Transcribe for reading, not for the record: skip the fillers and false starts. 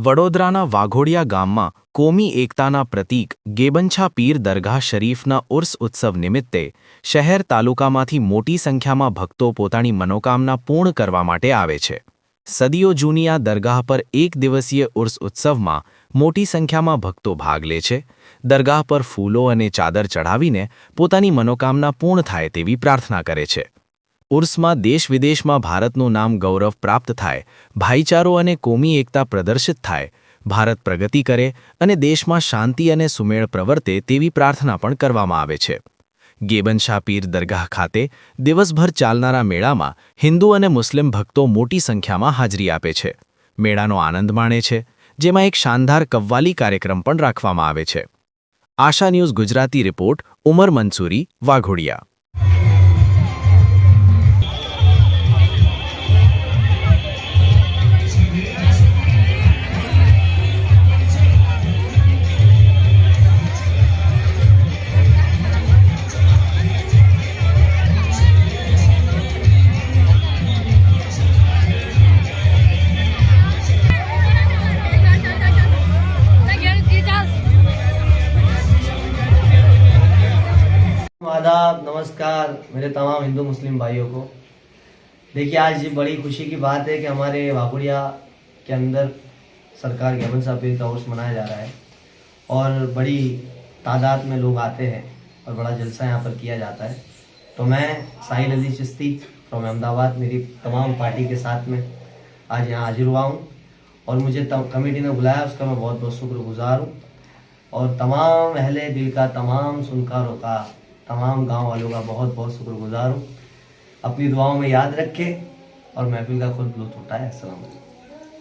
વડોદરાના વાઘોડિયા ગામમાં કોમી એકતાના પ્રતીક ગેબંછા પીર દરગાહ શરીફના ઉર્સ ઉત્સવ નિમિત્તે શહેર તાલુકામાંથી મોટી સંખ્યામાં ભક્તો પોતાની મનોકામના પૂર્ણ કરવા માટે આવે છે। સદીઓ જૂની આ દરગાહ પર એક દિવસીય ઉર્સ ઉત્સવમાં મોટી સંખ્યામાં ભક્તો ભાગ લે છે। દરગાહ પર ફૂલો અને ચાદર ચઢાવીને પોતાની મનોકામના પૂર્ણ થાય તેવી પ્રાર્થના કરે છે। ઉર્સમાં દેશ-વિદેશમાં ભારતનું નામ ગૌરવ પ્રાપ્ત થાય, ભાઈચારો અને કોમી એકતા પ્રદર્શિત થાય, ભારત પ્રગતિ કરે અને દેશમાં શાંતિ અને સુમેળ પ્રવર્તે તેવી પ્રાર્થના પણ કરવામાં આવે છે। ગેબંછા પીર દરગાહ ખાતે દિવસભર ચાલનારા મેળામાં હિન્દુ અને મુસ્લિમ ભક્તો મોટી સંખ્યામાં હાજરી આપે છે। મેળાનો આનંદ માણે છે, જેમાં એક શાનદાર કવ્વાલી કાર્યક્રમ પણ રાખવામાં આવે છે। આશા ન્યૂઝ ગુજરાતી રિપોર્ટ ઉમર મંસૂરી, વાઘોડિયા। आदाब, नमस्कार मेरे तमाम हिंदू मुस्लिम भाइयों को। देखिए, आज ये बड़ी खुशी की बात है कि हमारे वाघोडिया के अंदर सरकार गैबंछा पीर का उर्स मनाया जा रहा है और बड़ी तादाद में लोग आते हैं और बड़ा जलसा यहाँ पर किया जाता है। तो मैं साहिल अली चिश्ती फ्रॉम अहमदाबाद मेरी तमाम पार्टी के साथ में आज यहाँ हाजिर हुआ हूँ और मुझे कमेटी ने बुलाया, उसका मैं बहुत बहुत शुक्रगुजार हूँ। और तमाम अहले दिल का, तमाम सुनकारों का, तमाम गांव वालों का बहुत बहुत शुक्रगुजार हूँ। अपनी दुआओं में याद रखें और महफिल का खुद लुत्फ उठाएं। अस्सलाम वालेकुम।